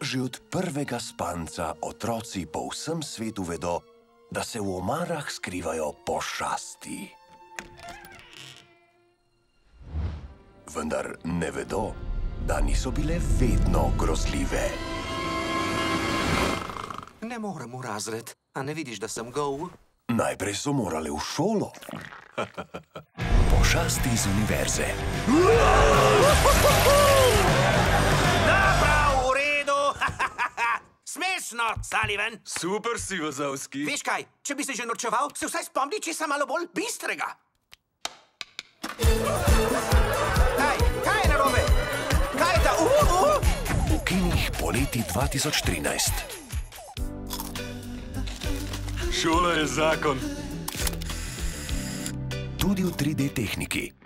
Že od prvega spanca otroci po vsem svetu vedo, da se v omarah skrivajo pošasti. Vendar ne vedo, da niso bile vedno grozljive. Ne morem v razred. A ne vidiš, da sem gol? Najprej so morale v šolo. Pošasti iz univerze. Prav, v redu! Smešno, Sullivan! Super si, Wazowski. Veš kaj, če bi se že norčeval, se vsaj spomni česa malo bolj bistrega. Kaj je narobe? Kaj je ta? V kinih poleti 2013. Šola je zakon. Tudi v 3D tehniki.